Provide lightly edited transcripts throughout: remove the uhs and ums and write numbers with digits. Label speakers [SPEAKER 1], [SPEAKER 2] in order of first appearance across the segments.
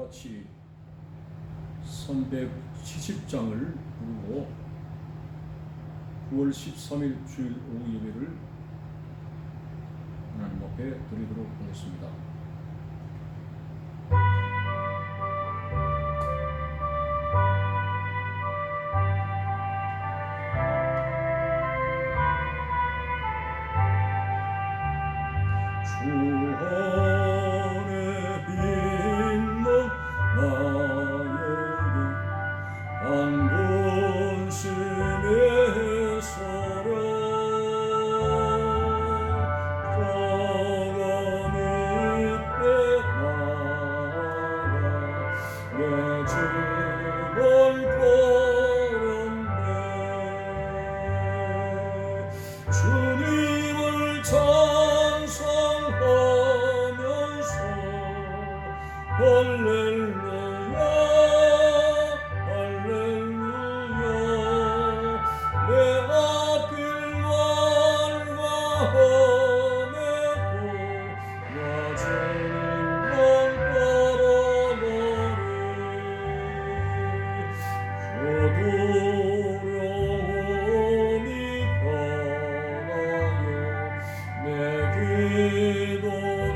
[SPEAKER 1] 같이 370장을 부르고 9월 13일 주일 오후 예배를 하나님 앞에 드리도록 하겠습니다. 주님을 찬송하면서 할렐루야 할렐루야 내 앞길 말과함에도 나 주님만 따라가리 내 기도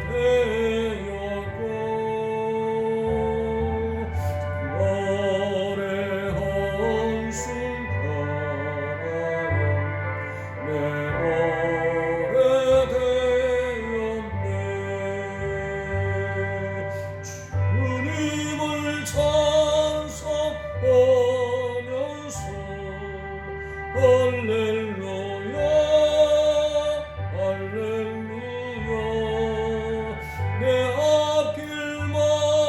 [SPEAKER 1] 되었고 날의 한숨 가라요 내 오래되었네 주님을 찬송하면서 할렐루야 할렐루야 내 앞길 말과함에도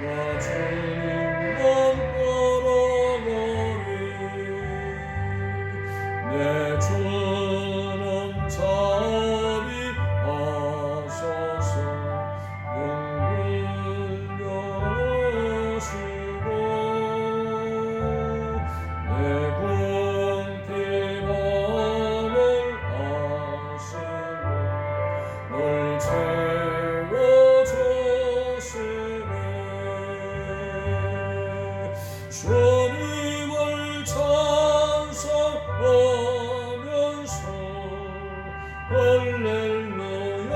[SPEAKER 1] 나 주님만 따라가리 내 주는 자비하소서 영원하시고 내 궁핍함을 아시고 널 채워주시네 주님을 찬송하면서 할렐루야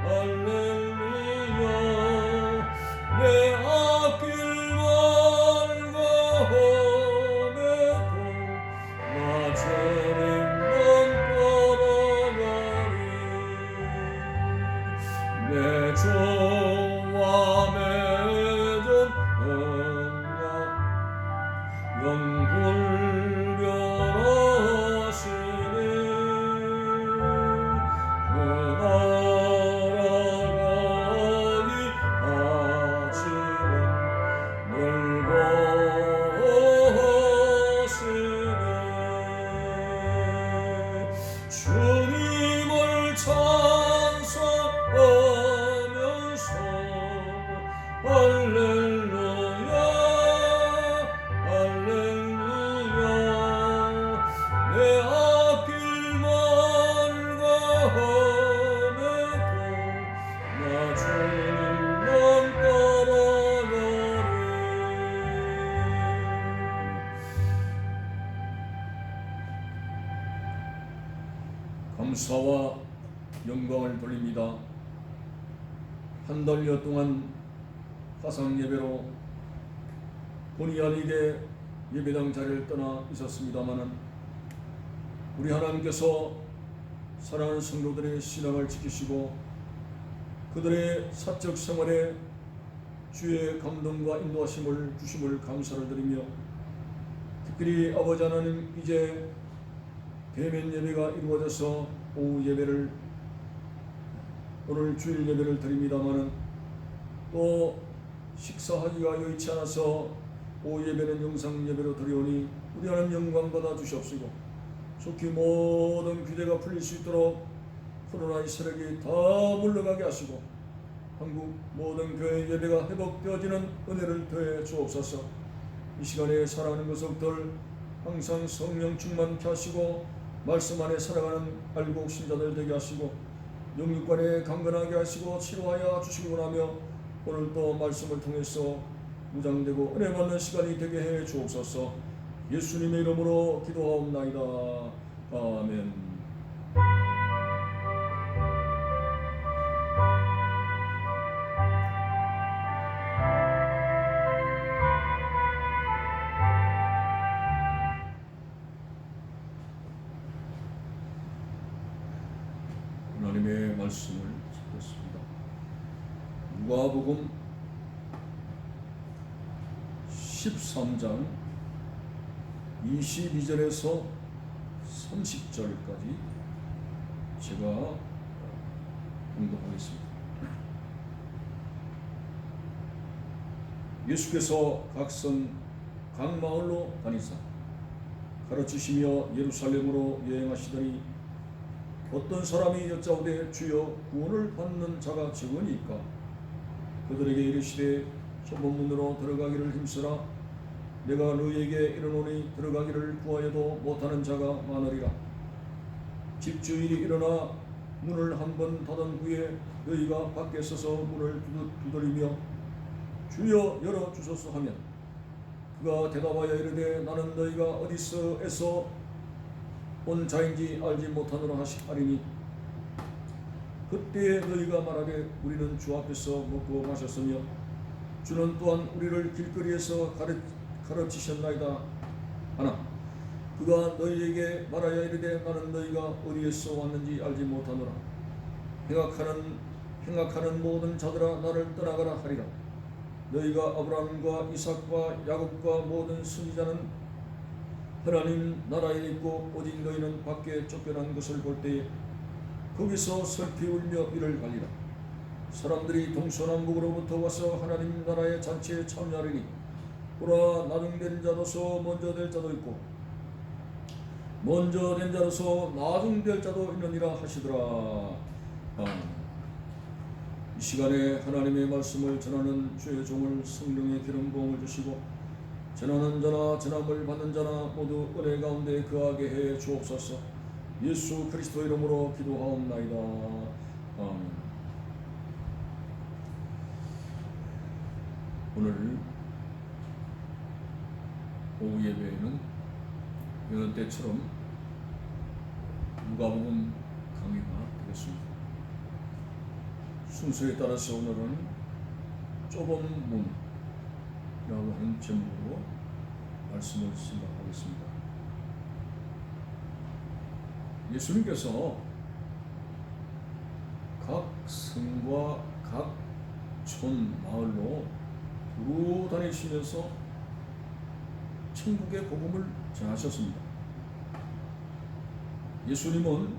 [SPEAKER 1] 할렐루야 내 앞길 말과함에도 나 주님만 따라가리 내 주와 맺은 언약 영불변하시니 그 나라가니 아직은 늘 보시네 주님을 찬송하면서 할렐루야 할렐루야 내 앞길 말과함에도 나 주님만 따라가리 감사와 영광을 돌립니다. 한 달여 동안 화상 예배로 본의 아니게 예배당 자리를 떠나 있었습니다마는 우리 하나님께서 사랑하는 성도들의 신앙을 지키시고 그들의 사적 생활에 주의 감동과 인도하심을 주심을 감사를 드리며 특별히 아버지 하나님 이제 대면 예배가 이루어져서 오후 예배를 오늘 주일 예배를 드립니다마는 또 식사하기가 여의치 않아서 오후 예배는 영상 예배로 드리오니 우리 하나님 영광 받아 주시옵시고 속히 모든 규제가 풀릴 수 있도록 코로나의 세력이 다 물러가게 하시고 한국 모든 교회 예배가 회복되어지는 은혜를 더해 주옵소서. 이 시간에 살아가는 것들 항상 성령 충만케 하시고 말씀 안에 살아가는 알곡 신자들 되게 하시고 영육간에 강건하게 하시고 치료하여 주시고 나며 오늘 또 말씀을 통해서 무장되고 은혜 받는 시간이 되게 해 주옵소서. 예수님의 이름으로 기도하옵나이다. 아멘. 하나님의 말씀을 읽겠습니다. 누가복음 13장 22절에서 30절까지 제가 공독하겠습니다. 예수께서 각성 각 마을로 다니사 가르치시며 예루살렘으로 여행하시더니 어떤 사람이 여짜오되 주여 구원을 받는 자가 적으니까 그들에게 이르시되 좁은 문으로 들어가기를 힘쓰라. 내가 너희에게 이르노니 들어가기를 구하여도 못하는 자가 많으리라. 집주인이 일어나 문을 한 번 닫은 후에 너희가 밖에 서서 문을 두드리며 주여 열어주소서 하면 그가 대답하여 이르되 나는 너희가 어디서에서 온 자인지 알지 못하노라 하리니 그때에 너희가 말하되 우리는 주 앞에서 먹고 마셨으며 주는 또한 우리를 길거리에서 가르치셨나이다 하나 그가 너희에게 말하여 이르되 나는 너희가 어디에서 왔는지 알지 못하노라. 행악하는 모든 자들아 나를 떠나가라 하리라. 너희가 아브라함과 이삭과 야곱과 모든 선지자는 하나님 나라에 있고 오직 너희는 밖에 쫓겨난 것을 볼 때에 거기서 슬피 울며 이를 갈리라. 사람들이 동서남북으로부터 와서 하나님 나라의 잔치에 참여하리니 보라 나중된 자로서 먼저 될 자도 있고 먼저 된 자로서 나중될 자도 있느니라 하시더라. 이 시간에 하나님의 말씀을 전하는 주의 종을 성령의 기름 부음을 주시고 전하는 자나 전함을 받는 자나 모두 은혜 가운데 거하게 해 주옵소서. 예수 그리스도 이름으로 기도하옵나이다. 아멘. 오늘 오후 예배에는 여느 때처럼 누가복음 강의가 되겠습니다. 순서에 따라서 오늘은 좁은 문이라고 하는 제목으로 말씀을 생각하겠습니다. 예수님께서 각 성과 각 촌 마을로 두루 다니시면서 천국의 복음을 전하셨습니다. 예수님은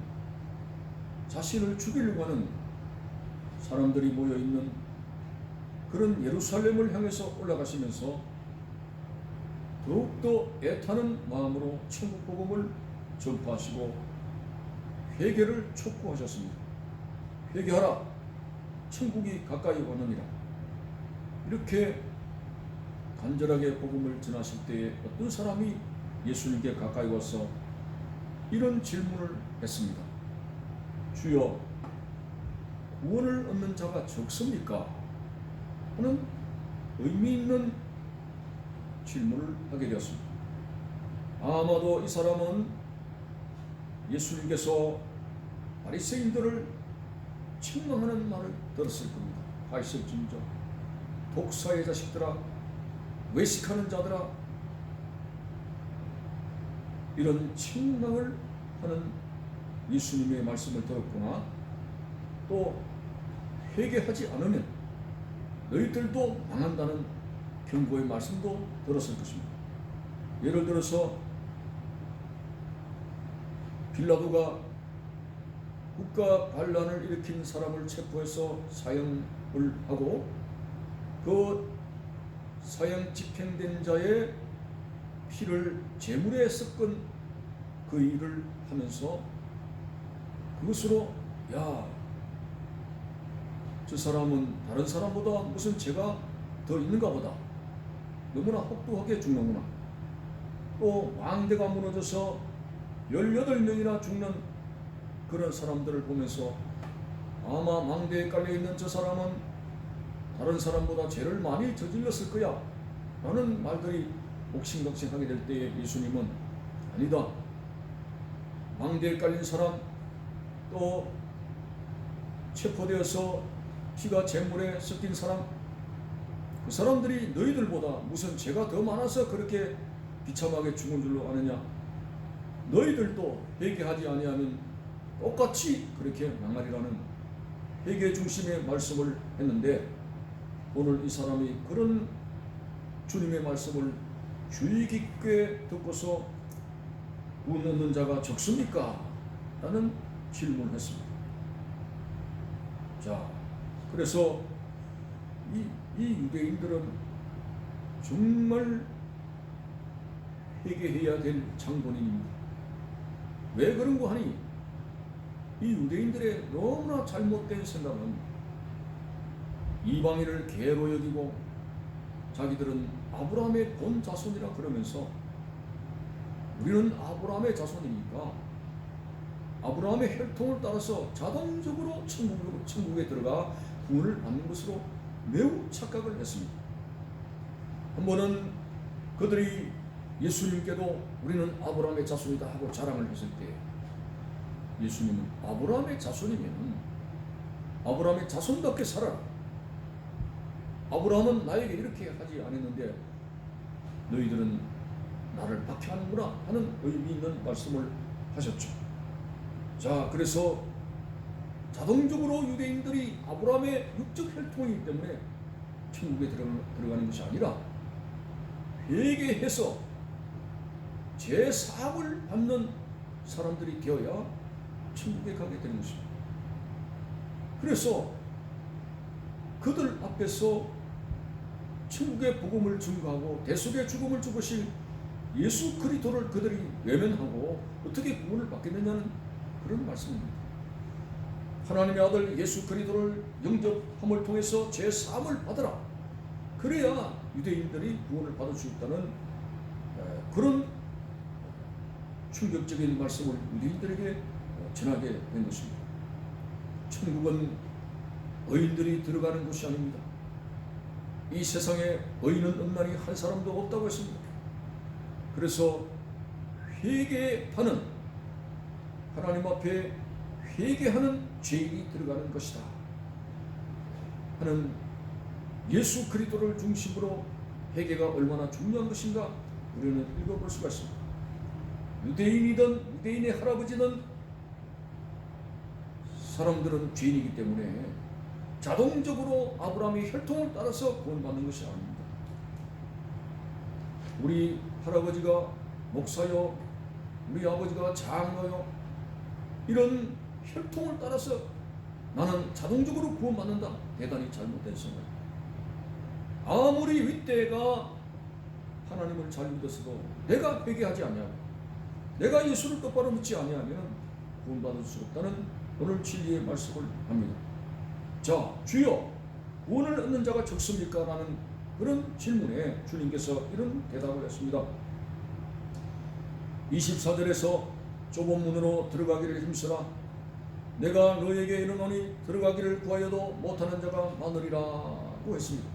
[SPEAKER 1] 자신을 죽이려고 하는 사람들이 모여있는 그런 예루살렘을 향해서 올라가시면서 더욱더 애타는 마음으로 천국 복음을 전파하시고 회개를 촉구하셨습니다. 회개하라, 천국이 가까이 오느니라. 이렇게 간절하게 복음을 전하실 때에 어떤 사람이 예수님께 가까이 와서 이런 질문을 했습니다. 주여, 구원을 얻는 자가 적습니까? 하는 의미 있는 질문을 하게 되었습니다. 아마도 이 사람은 예수님께서 바리새인들을 책망하는 말을 들었을 겁니다. 하이설진저 독사의 자식들아, 외식하는 자들아, 이런 책망을 하는 예수님의 말씀을 들었거나 또 회개하지 않으면 너희들도 망한다는 경고의 말씀도 들었을 것입니다. 예를 들어서 빌라도가 국가 반란을 일으킨 사람을 체포해서 사형을 하고 그 사형 집행된 자의 피를 제물에 섞은 그 일을 하면서 그것으로 야, 저 사람은 다른 사람보다 무슨 죄가 더 있는가 보다, 너무나 혹독하게 죽는구나. 또 왕대가 무너져서 18명이나 죽는 그런 사람들을 보면서 아마 망대에 깔려있는 저 사람은 다른 사람보다 죄를 많이 저질렀을 거야 라는 말들이 옥신각신하게 될 때에 예수님은 아니다. 망대에 깔린 사람, 또 체포되어서 피가 잿물에 섞인 사람, 그 사람들이 너희들보다 무슨 죄가 더 많아서 그렇게 비참하게 죽은 줄로 아느냐. 너희들도 회개하지 아니하면 똑같이 그렇게 망하리라는 회개 중심의 말씀을 했는데, 오늘 이 사람이 그런 주님의 말씀을 주의 깊게 듣고서 문 얻는 자가 적습니까? 라는 질문을 했습니다. 자, 그래서 이 유대인들은 정말 회개해야 될 장본인입니다. 왜 그런고 하니, 이 유대인들의 너무나 잘못된 생각은 이방인을 개로 여기고 자기들은 아브라함의 본 자손이라 그러면서 우리는 아브라함의 자손이니까 아브라함의 혈통을 따라서 자동적으로 천국에 들어가 구원을 받는 것으로 매우 착각을 했습니다. 한 번은 그들이 예수님께도 우리는 아브라함의 자손이다 하고 자랑을 했을 때, 예수님은 아브라함의 자손이면 아브라함의 자손답게 살아라. 아브라함은 나에게 이렇게 하지 않았는데 너희들은 나를 박해하는구나 하는 의미 있는 말씀을 하셨죠. 자, 그래서 자동적으로 유대인들이 아브라함의 육적 혈통이기 때문에 천국에 들어가는 것이 아니라 회개해서 제사함을 받는 사람들이 되어야 천국에 가게 되는 것입니다. 그래서 그들 앞에서 천국의 복음을 증거하고 대속의 죽음을 죽으신 예수 그리스도를 그들이 외면하고 어떻게 구원을 받겠느냐는 그런 말씀입니다. 하나님의 아들 예수 그리스도를 영접함을 통해서 제사함을 받으라. 그래야 유대인들이 구원을 받을 수 있다는 그런 충격적인 말씀을 유대인들에게 전하게 된 것입니다. 천국은 의인들이 들어가는 곳이 아닙니다. 이 세상에 의인은 없나니 한 사람도 없다고 했습니다. 그래서 회개하는, 하나님 앞에 회개하는 죄인이 들어가는 것이다 하는 예수 그리스도를 중심으로 회개가 얼마나 중요한 것인가 우리는 읽어볼 수가 있습니다. 유대인이든 유대인의 할아버지는 사람들은 죄인이기 때문에 자동적으로 아브라함의 혈통을 따라서 구원받는 것이 아닙니다. 우리 할아버지가 목사요, 우리 아버지가 장로요, 이런 혈통을 따라서 나는 자동적으로 구원받는다. 대단히 잘못된 생각입니다. 아무리 윗대가 하나님을 잘 믿었어도 내가 회개하지 아니하고 내가 예수를 똑바로 믿지 아니하면 구원받을 수 없다는 오늘 진리의 말씀을 합니다. 자, 주여 구원을 얻는 자가 적습니까? 라는 그런 질문에 주님께서 이런 대답을 했습니다. 24절에서 좁은 문으로 들어가기를 힘쓰라. 내가 너에게 이르노니 들어가기를 구하여도 못하는 자가 많으리라고 했습니다.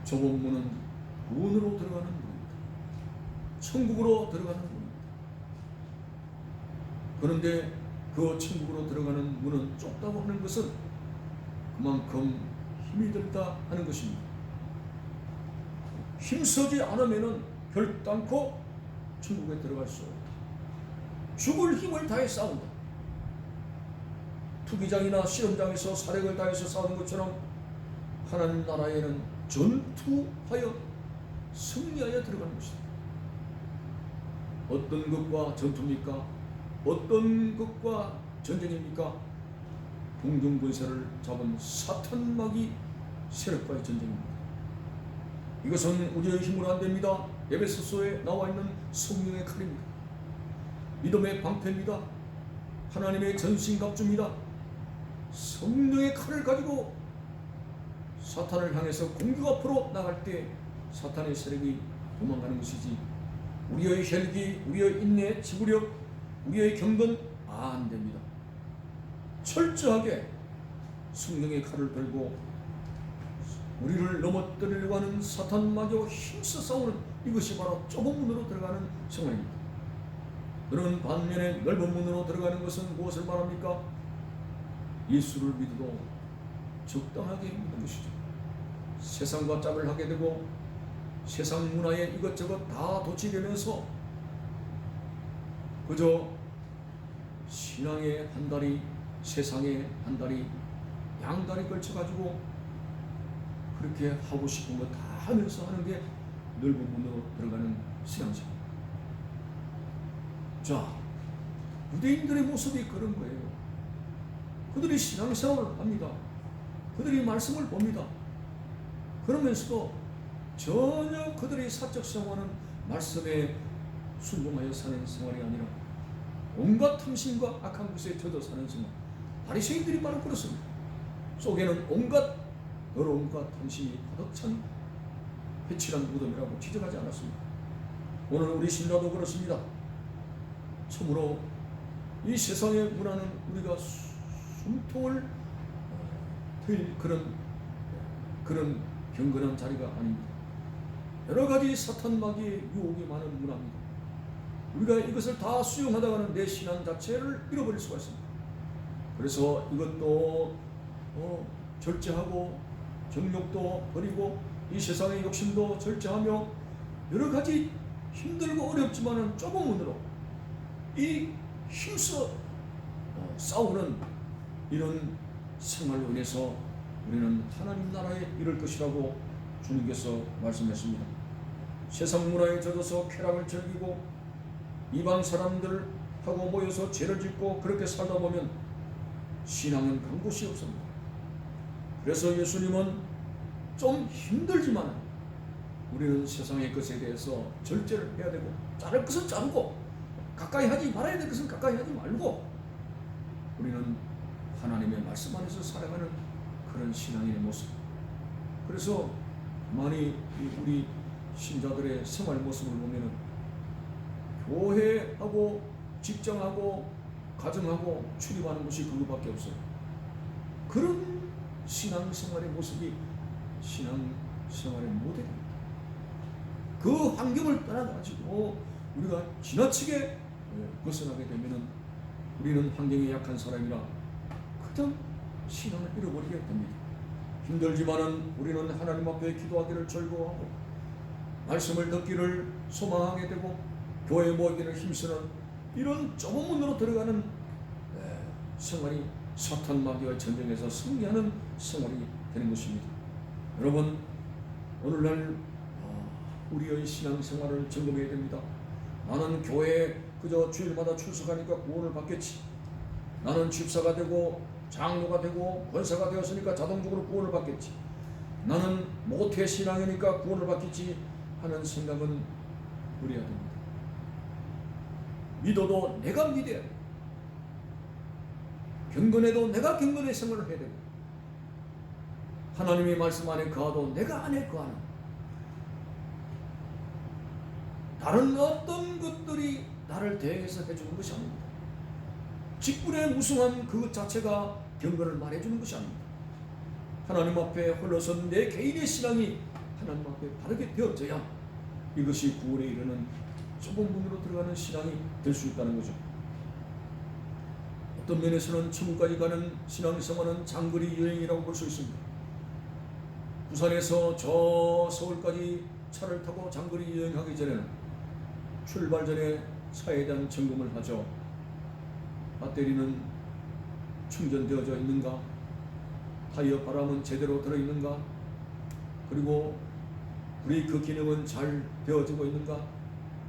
[SPEAKER 1] 좁은 문은 구원으로 들어가는 문입니다. 천국으로 들어가는 문입니다. 그런데 그 천국으로 들어가는 문은 좁다고 하는 것은 그만큼 힘이 들다 하는 것입니다. 힘쓰지 않으면 결단코 천국에 들어갈 수 없다. 죽을 힘을 다해 싸운다. 투기장이나 실험장에서 사력을 다해서 싸우는 것처럼 하나님 나라에는 전투하여 승리하여 들어가는 것이다. 어떤 것과 전투입니까? 어떤 것과 전쟁입니까? 동정권세를 잡은 사탄마귀 세력과의 전쟁입니다. 이것은 우리의 힘으로 안 됩니다. 에베소서에 나와 있는 성령의 칼입니다. 믿음의 방패입니다. 하나님의 전신갑주입니다. 성령의 칼을 가지고 사탄을 향해서 공격 앞으로 나갈 때 사탄의 세력이 도망가는 것이지, 우리의 혈기, 우리의 인내, 지구력, 우리의 경건 안 됩니다. 철저하게 성령의 칼을 들고 우리를 넘어뜨리려고 하는 사탄 마귀와 힘써 싸우는 이것이 바로 좁은 문으로 들어가는 생활입니다. 그런 반면에 넓은 문으로 들어가는 것은 무엇을 말합니까? 예수를 믿어도 적당하게 믿는 것이죠. 세상과 짝을 하게 되고 세상 문화에 이것저것 다 돋치려면서 그저 신앙의 한 다리, 세상의 한 다리, 양다리 걸쳐가지고 그렇게 하고 싶은 거 다 하면서 하는 게 넓은 문으로 들어가는 신앙생활. 자, 유대인들의 모습이 그런 거예요. 그들이 신앙생활을 합니다. 그들이 말씀을 봅니다. 그러면서도 전혀 그들의 사적 생활은 말씀에 순종하여 사는 생활이 아니라 온갖 탐심과 악한 것에 젖어 사는 생활. 바리새인들이 바로 그렇습니다. 속에는 온갖 더러움과 탐심이 가득 찬 회칠한 무덤이라고 지적하지 않았습니다. 오늘 우리 신자도 그렇습니다. 참으로 이 세상의 문화는 우리가 숨통을 트일 그런 경건한 자리가 아닙니다. 여러 가지 사탄 마귀의 유혹이 많은 문화입니다. 우리가 이것을 다 수용하다가는 내 신앙 자체를 잃어버릴 수가 있습니다. 그래서 이것도 절제하고 정욕도 버리고 이 세상의 욕심도 절제하며 여러 가지 힘들고 어렵지만은 좁은 문으로 이 힘써 싸우는 이런 생활로 인해서 우리는 하나님 나라에 이를 것이라고 주님께서 말씀했습니다. 세상 문화에 젖어서 쾌락을 즐기고 이방 사람들하고 모여서 죄를 짓고 그렇게 살다 보면 신앙은 간 곳이 없습니다. 그래서 예수님은 좀 힘들지만 우리는 세상의 것에 대해서 절제를 해야 되고 자를 것은 자르고 가까이 하지 말아야 될 것은 가까이 하지 말고 우리는 하나님의 말씀 안에서 살아가는 그런 신앙인의 모습. 그래서 많이 우리 신자들의 생활 모습을 보면은 교회하고 직장하고 가정하고 출입하는 것이 그거밖에 없어요. 그런 신앙생활의 모습이 신앙생활의 모델입니다. 그 환경을 떠나가지고 우리가 지나치게 벗어나게 되면은 우리는 환경이 약한 사람이라 그냥 신앙을 잃어버리게 됩니다. 힘들지만은 우리는 하나님 앞에 기도하기를 즐거워하고 말씀을 듣기를 소망하게 되고 교회 모이기를 힘쓰는 이런 좁은 문으로 들어가는 생활이 사탄 마귀와 전쟁에서 승리하는 생활이 되는 것입니다. 여러분, 오늘날 우리의 신앙생활을 점검해야 됩니다. 나는 교회에 그저 주일마다 출석하니까 구원을 받겠지. 나는 집사가 되고 장로가 되고 권사가 되었으니까 자동적으로 구원을 받겠지. 나는 모태신앙이니까 구원을 받겠지 하는 생각은 버려야 됩니다. 믿어도 내가 믿어야 돼. 경건해도 내가 경건의 생활을 해야 되고 하나님의 말씀 안에 거하도 내가 안에 거하는 다른 어떤 것들이 나를 대해서 해주는 것이 아닙니다. 직분에 무승한 그 자체가 경건을 말해주는 것이 아닙니다. 하나님 앞에 홀로선 내 개인의 신앙이 하나님 앞에 바르게 되어져야 이것이 구원에 이르는 좁은 문으로 들어가는 신앙이 될 수 있다는 거죠. 어떤 면에서는 천국까지 가는 신앙생활은 장거리 여행이라고 볼 수 있습니다. 부산에서 저 서울까지 차를 타고 장거리 여행하기 전에는 출발 전에 차에 대한 점검을 하죠. 배터리는 충전되어져 있는가? 타이어 바람은 제대로 들어있는가? 그리고 브레이크 기능은 잘 되어지고 있는가?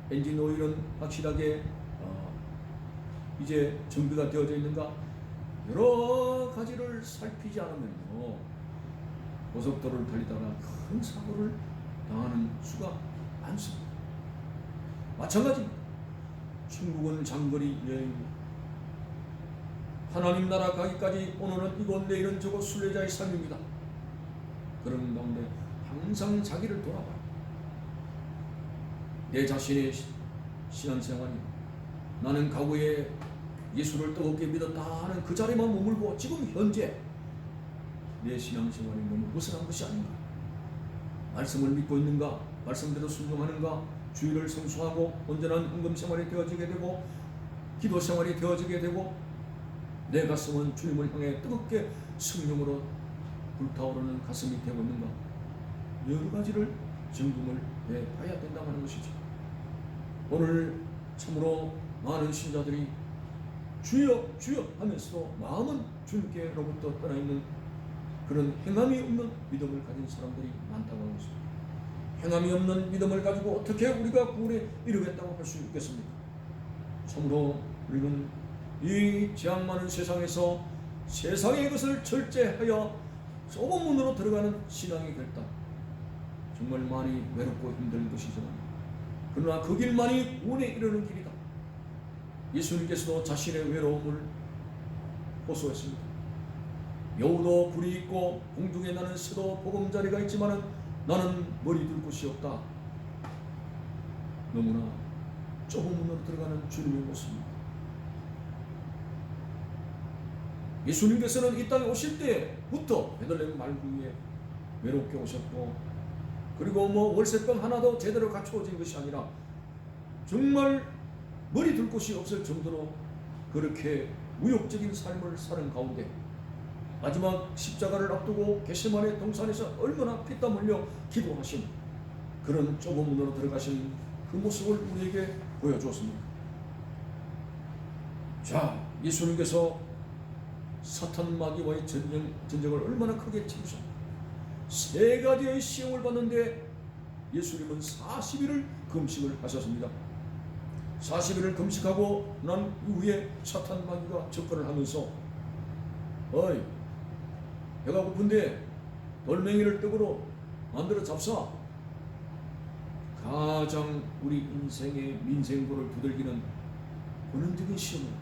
[SPEAKER 1] 엔진 오일은 확실하게 이제 정비가 되어져 있는가? 여러 가지를 살피지 않으면요 고속도로를 달리다가 큰 사고를 당하는 수가 많습니다. 마찬가지입니다. 중국은 장거리 여행입니다. 하나님 나라 가기까지 오늘은 이곳 내일은 저곳 순례자의 삶입니다. 그런 가운데 항상 자기를 돌아봐요. 내 자신의 신앙생활이 나는 과거에 예수를 뜨겁게 믿었다 하는 그 자리만 머물고 지금 현재 내 신앙생활이 너무 벗어난 것이 아닌가. 말씀을 믿고 있는가, 말씀대로 순종하는가, 주의를 성수하고 온전한 헌금생활이 되어지게 되고 기도생활이 되어지게 되고 내 가슴은 주님을 향해 뜨겁게 성령으로 불타오르는 가슴이 되고 있는가. 여러 가지를 점검을 해봐야 된다고 하는 것이죠. 오늘 참으로 많은 신자들이 주여 주여 하면서도 마음은 주님께로부터 떠나 있는 그런 행함이 없는 믿음을 가진 사람들이 많다고 하는 것입니다. 행함이 없는 믿음을 가지고 어떻게 우리가 구원에 이르겠다고 할 수 있겠습니까? 참으로 우리는 이 재앙 많은 세상에서 세상의 것을 절제하여 좁은 문으로 들어가는 신앙의 결단, 정말 많이 외롭고 힘든 것이지만 그러나 그 길만이 구원에 이르는 길이다. 예수님께서도 자신의 외로움을 호소했습니다. 여우도 굴이 있고 공중에 나는 새도 보금자리가 있지만 나는 머리 둘 곳이 없다. 너무나 좁은 문으로 들어가는 주님의 모습입니다. 예수님께서는 이 땅에 오실 때부터 베들레헴 말구 위에 외롭게 오셨고, 그리고 월세방 하나도 제대로 갖추어진 것이 아니라 정말 머리 둘 곳이 없을 정도로 그렇게 무욕적인 삶을 사는 가운데 마지막 십자가를 앞두고 겟세마네 동산에서 얼마나 피땀 흘려 기도하신 그런 좁은 문으로 들어가신 그 모습을 우리에게 보여주었습니다. 자, 예수님께서 사탄 마귀와의 전쟁을 얼마나 크게 치르셨습니까? 세 가지의 시험을 받는데 예수님은 40일을 금식을 하셨습니다. 40일을 금식하고 난 이후에 사탄 마귀가 접근을 하면서 어이, 배가 고픈데 돌멩이를 떡으로 만들어 잡사. 가장 우리 인생의 민생고를 두들기는 본능적인 시험입니다.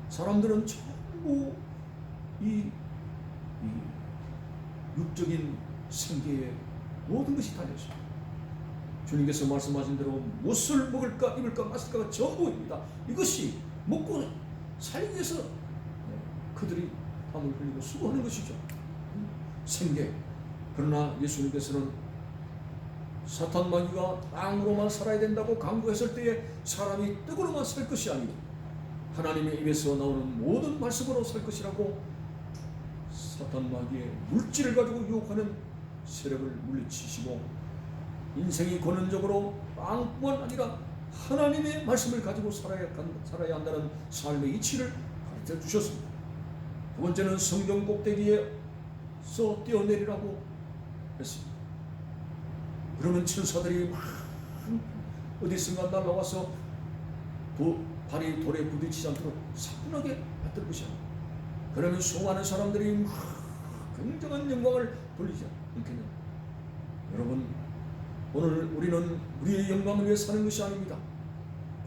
[SPEAKER 1] 사람들은 전부 이 육적인 생계에 모든 것이 달려있습니다. 주님께서 말씀하신 대로 무엇을 먹을까 입을까 마실까가 전부입니다. 이것이 먹고 살기 위해서 그들이 땀을 흘리고 수고하는 것이죠. 생계. 그러나 예수님께서는 사탄 마귀가 땅으로만 살아야 된다고 강구했을 때에 사람이 떡으로만 살 것이 아니고 하나님의 입에서 나오는 모든 말씀으로 살 것이라고 사탄 마귀의 물질을 가지고 유혹하는 세력을 물리치시고 인생이 권원적으로 빵뿐만 아니라 하나님의 말씀을 가지고 살아야 한다는 삶의 이치를 가르쳐 주셨습니다. 두 번째는 성경 꼭대기에서 뛰어내리라고 했습니다. 그러면 천사들이 막 어디선가 날아와서 발이 돌에 부딪히지 않도록 사뿐하게 받들 것이야. 그러면 수많은 사람들이 막 굉장한 영광을 돌리지 않겠냐. 여러분, 오늘 우리는 우리의 영광을 위해 사는 것이 아닙니다.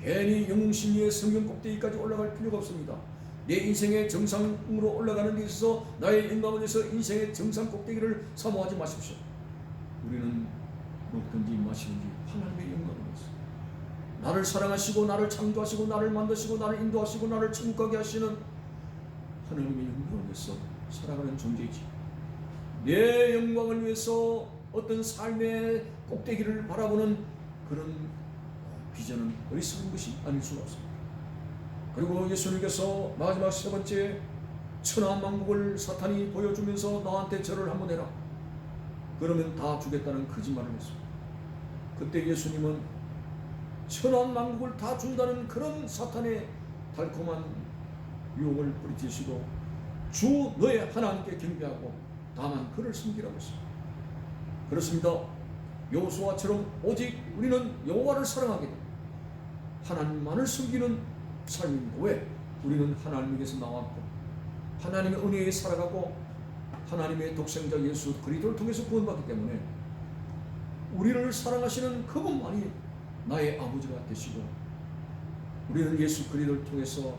[SPEAKER 1] 괜히 영웅심 위에 성경 꼭대기까지 올라갈 필요가 없습니다. 내 인생의 정상으로 올라가는 데 있어서 나의 영광을 위해서 인생의 정상 꼭대기를 사모하지 마십시오. 우리는 먹든지 마시든지 하나님의 영광을 위해서 나를 사랑하시고 나를 창조하시고 나를 만드시고 나를 인도하시고 나를 천국 가게 하시는 하나님의 영광을 위해서 살아가는 존재이지, 내 영광을 위해서 어떤 삶의 꼭대기를 바라보는 그런 비전은 어리석은 것이 아닐 수가 없습니다. 그리고 예수님께서 마지막 세 번째 천하만국을 사탄이 보여주면서 나한테 절을 한번 해라, 그러면 다 주겠다는 거짓말을 했습니다. 그때 예수님은 천하만국을 다 준다는 그런 사탄의 달콤한 유혹을 뿌리치시고 주 너의 하나님께 경배하고 다만 그를 섬기라고 했습니다. 그렇습니다. 여호수아처럼 오직 우리는 여호와를 사랑하게 됩니다. 하나님만을 섬기는 삶입니다. 왜? 우리는 하나님에게서 나왔고 하나님의 은혜에 살아가고 하나님의 독생자 예수 그리스도를 통해서 구원받기 때문에 우리를 사랑하시는 그분만이 나의 아버지가 되시고 우리는 예수 그리스도를 통해서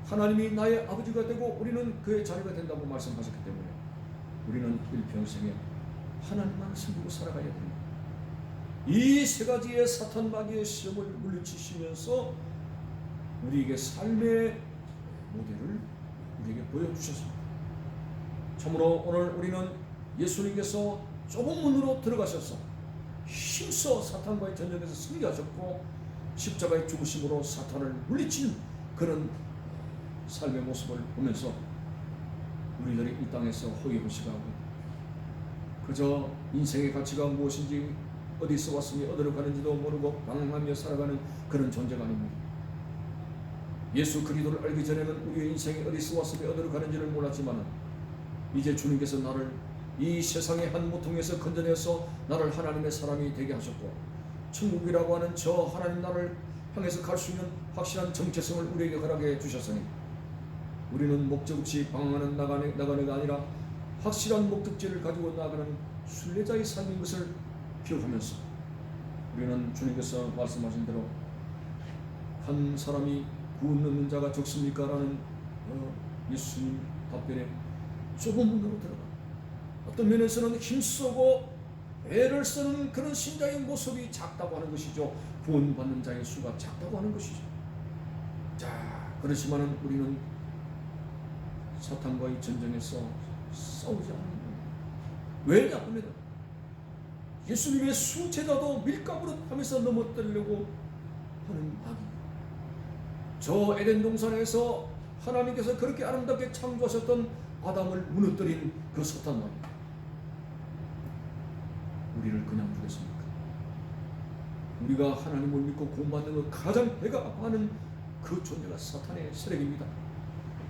[SPEAKER 1] 하나님이 나의 아버지가 되고 우리는 그의 자녀가 된다고 말씀하셨기 때문에 우리는 일평생에 하나님만 섬기고 살아가야 됩니다. 이 세 가지의 사탄 마귀의 시험을 물리치시면서 우리에게 삶의 모델을 우리에게 보여주셨습니다. 참으로 오늘 우리는 예수님께서 좁은 문으로 들어가셔서 힘써 사탄과의 전쟁에서 승리하셨고 십자가의 죽으심으로 사탄을 물리치는 그런 삶의 모습을 보면서 우리들이 이 땅에서 허위무시하고 그저 인생의 가치가 무엇인지 어디서 왔으니 어디로 가는지도 모르고 방황하며 살아가는 그런 존재가 아닙니다. 예수 그리스도를 알기 전에는 우리의 인생이 어디서 왔으며 어디로 가는지를 몰랐지만 이제 주님께서 나를 이 세상의 한 모퉁이에서 건져내서 나를 하나님의 사람이 되게 하셨고 천국이라고 하는 저 하나님 나라를 향해서 갈 수 있는 확실한 정체성을 우리에게 허락해 주셨으니 우리는 목적 없이 방황하는 나가네가 아니라 확실한 목적지를 가지고 나아가는 순례자의 삶인 것을 기억하면서 우리는 주님께서 말씀하신 대로 한 사람이 구원 얻는 자가 적습니까? 라는 예수님 답변에 좁은 문으로 들어가 어떤 면에서는 힘쓰고 애를 쓰는 그런 신자의 모습이 작다고 하는 것이죠. 구원받는 자의 수가 작다고 하는 것이죠. 자, 그렇지만은 우리는 사탄과의 전쟁에서 싸우지 않는 거예요. 왜냐하면 예수님의 수제자도 밀가부릇 하면서 넘어뜨리려고 하는 악입니다. 저 에덴 동산에서 하나님께서 그렇게 아름답게 창조하셨던 아담을 무너뜨린 그 사탄 말입니다. 우리를 그냥 두겠습니까? 우리가 하나님을 믿고 구원받는 것 가장 배가 아파하는 그 존재가 사탄의 세력입니다.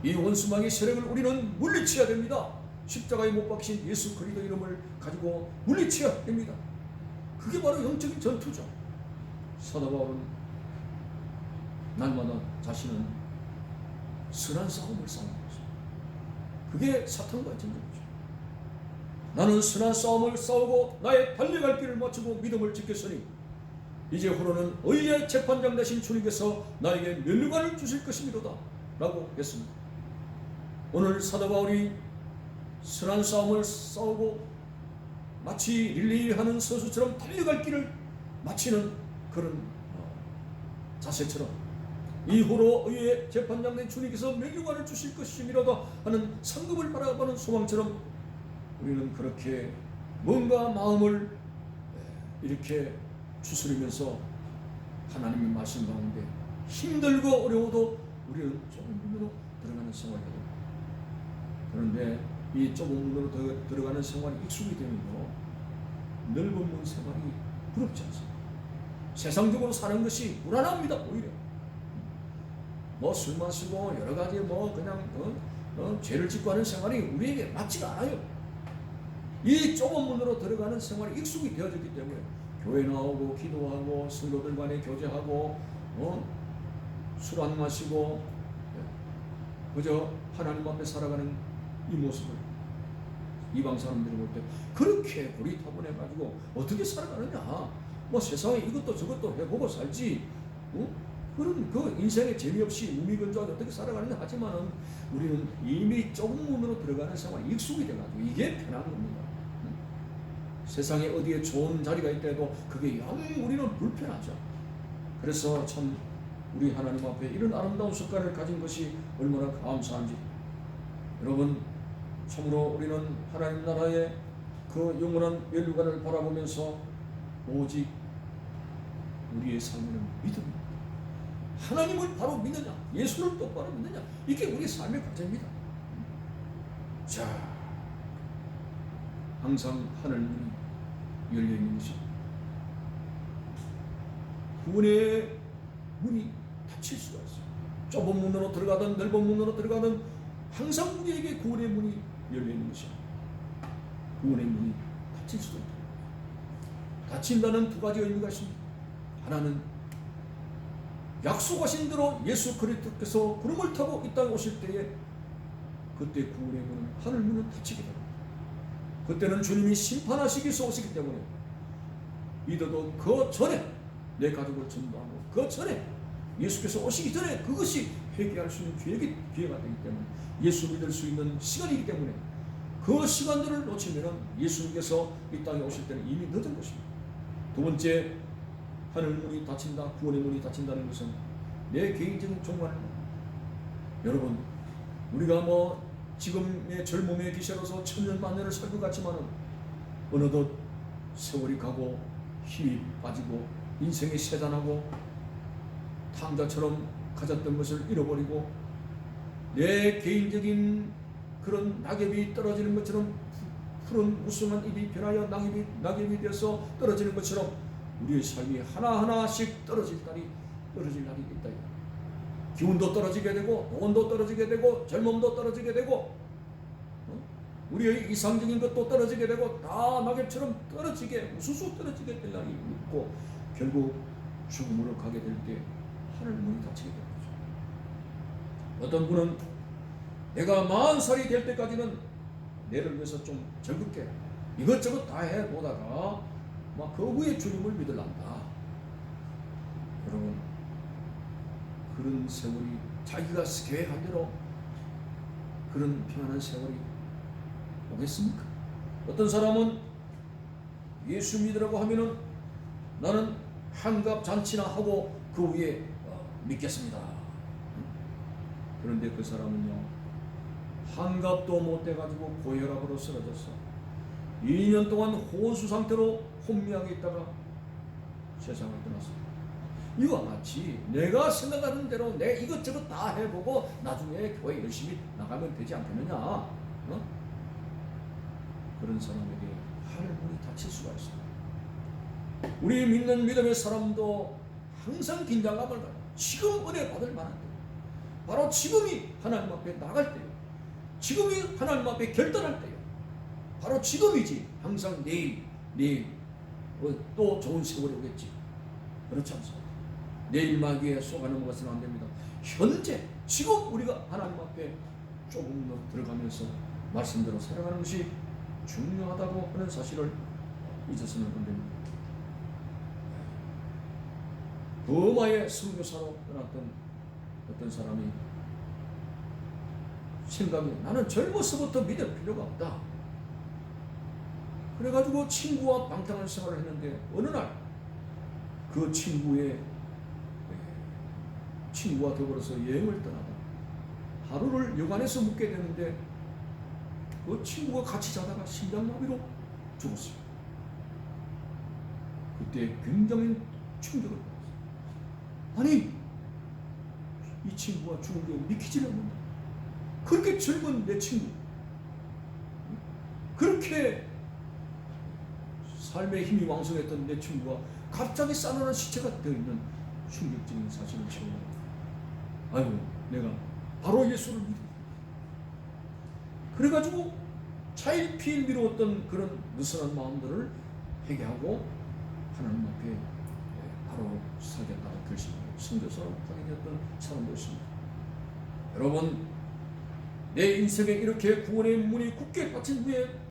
[SPEAKER 1] 이 원수망의 세력을 우리는 물리쳐야 됩니다. 십자가에 못 박힌 예수 그리스도 이름을 가지고 물리쳐야 됩니다. 그게 바로 영적인 전투죠. 사도 바울은 날마다 자신은 선한 싸움을 싸우는 거죠. 그게 사탄과의 전쟁이죠. 나는 선한 싸움을 싸우고 나의 달려갈 길을 마치고 믿음을 지켰으니 이제 후로는 의의 재판장 되신 주님께서 나에게 면류관을 주실 것이미로다 라고 했습니다. 오늘 사도 바울이 선한 싸움을 싸우고 마치 릴레이하는 선수처럼 달려갈 길을 마치는 그런 자세처럼 이후로 의의 재판장 된 주님께서 면류관을 주실 것이미로다 하는 상급을 바라보는 소망처럼 우리는 그렇게 뭔가 마음을 이렇게 추스리면서 하나님의 말씀 가운데 힘들고 어려워도 우리는 좁은 문으로 들어가는 생활이 됩니다. 그런데 이 좁은 문으로 들어가는 생활이 익숙이 되면요 넓은 문 생활이 부럽지 않습니다. 세상적으로 사는 것이 불안합니다. 오히려 뭐 술 마시고 여러 가지 뭐 그냥 죄를 짓고 하는 생활이 우리에게 맞지가 않아요. 이 좁은 문으로 들어가는 생활이 익숙이 되어졌기 때문에 교회 나오고 기도하고 성도들 간에 교제하고 술 안 마시고 그저 하나님 앞에 살아가는 이 모습을 이방 사람들이 볼 때 그렇게 고리타분해가지고 어떻게 살아가느냐 뭐 세상에 이것도 저것도 해보고 살지 그런 그 인생에 재미없이 무미건조하게 어떻게 살아가느냐 하지만은 우리는 이미 좁은 문으로 들어가는 생활이 익숙이 돼가지고 이게 편한 겁니다. 세상에 어디에 좋은 자리가 있더라도 그게 영 우리는 불편하죠. 그래서 참 우리 하나님 앞에 이런 아름다운 습관을 가진 것이 얼마나 감사한지 여러분 참으로 우리는 하나님 나라의 그 영원한 면류관을 바라보면서 오직 우리의 삶에는 믿음입니다. 하나님을 바로 믿느냐 예수를 똑바로 믿느냐 이게 우리 삶의 과제입니다. 자 항상 하늘 문이 열려있는 것이 구원의 문이 닫힐 수가 있어요. 좁은 문으로 들어가든 넓은 문으로 들어가든 항상 우리에게 구원의 문이 열려있는 것이야. 구원의 문이 닫힐 수도 있다. 닫힌다는 두 가지 의미가 있습니다. 하나는 약속하신 대로 예수 그리스도께서 구름을 타고 이 땅에 오실 때에 그때 구원의 문은 하늘 문은 닫히게 됩니다. 그때는 주님이 심판하시기 위해서 오시기 때문에 믿어도 그 전에 내 가족을 전도하고 그 전에 예수께서 오시기 전에 그것이 회개할 수 있는 기회가 되기 때문에 예수 믿을 수 있는 시간이기 때문에 그 시간들을 놓치면 예수님께서 이 땅에 오실 때는 이미 늦은 것입니다. 두 번째 하늘 문이 닫힌다 구원의 문이 닫힌다는 것은 내 개인적인 종말입니다. 여러분 우리가 뭐 지금의 젊음의 기세로서 천년 만년을 살 것 같지만은 어느덧 세월이 가고 힘이 빠지고 인생이 세단하고 탕자처럼 가졌던 것을 잃어버리고 내 개인적인 그런 낙엽이 떨어지는 것처럼 푸른 무성한 잎이 변하여 낙엽이 되어서 떨어지는 것처럼 우리의 삶이 하나하나씩 떨어질 날이 있다. 기운도 떨어지게 되고 돈도 떨어지게 되고 젊음도 떨어지게 되고 우리의 이상적인 것도 떨어지게 되고 다 낙엽처럼 떨어지게 우수수 떨어지게 될 날이 있고 결국 죽음으로 가게 될 때 하늘 문이 닫히게 되는 거죠. 어떤 분은 내가 40살이 될 때까지는 내를 위해서 좀 즐겁게 이것저것 다 해보다가 막 그 후에 주님을 믿으란다. 여러분, 그런 세월이 자기가 계획한 대로 그런 평안한 세월이 오겠습니까? 어떤 사람은 예수 믿으라고 하면은 나는 한갑 잔치나 하고 그 후에 믿겠습니다. 그런데 그 사람은요, 한갑도 못 돼가지고 고혈압으로 쓰러졌어. 2년 동안 혼수 상태로 혼미하게 있다가 세상을 떠났습니다. 이와 같이 내가 생각하는 대로 내 이것저것 다 해보고 나중에 교회 열심히 나가면 되지 않겠느냐? 그런 사람에게 하늘 문이 닫힐 수가 있습니다. 우리 믿는 믿음의 사람도 항상 긴장감을 가져. 지금 은혜 받을 만한 때, 바로 지금이 하나님 앞에 나갈 때요. 지금이 하나님 앞에 결단할 때요. 바로 지금이지. 항상 내일 또 좋은 세월이 오겠지. 그렇지 않습니다. 내일마기에 쏘가 넘어가서는 안 됩니다. 현재 지금 우리가 하나님 앞에 조금 더 들어가면서 말씀대로 살아가는 것이 중요하다고 하는 사실을 잊어서는 안 됩니다. 버마의 선교사로 떠났던 어떤 사람이 생각이 나는 젊어서부터 믿을 필요가 없다. 그래가지고 친구와 방탕한 생활을 했는데 어느 날 그 친구와 더불어서 여행을 떠나다 하루를 여관에서 묵게 되는데 그 친구가 같이 자다가 심장마비로 죽었어요. 그때 굉장히 충격을 받았어요. 아니, 이 친구가 죽은 게 믿기지를 않는다. 그렇게 젊은 내 친구, 그렇게 삶의 힘이 왕성했던 내 친구가 갑자기 싸늘한 시체가 되어있는 충격적인 사실을 체험합니다. 아이고, 내가 바로 예수를 믿어. 그래가지고 차일피일 미루었던 그런 느슨한 마음들을 회개하고 하나님 앞에 바로 서겠다고 결심하고 선교사로 가게 되었던 사람도 있습니다. 여러분, 내 인생에 이렇게 구원의 문이 굳게 닫힌 후에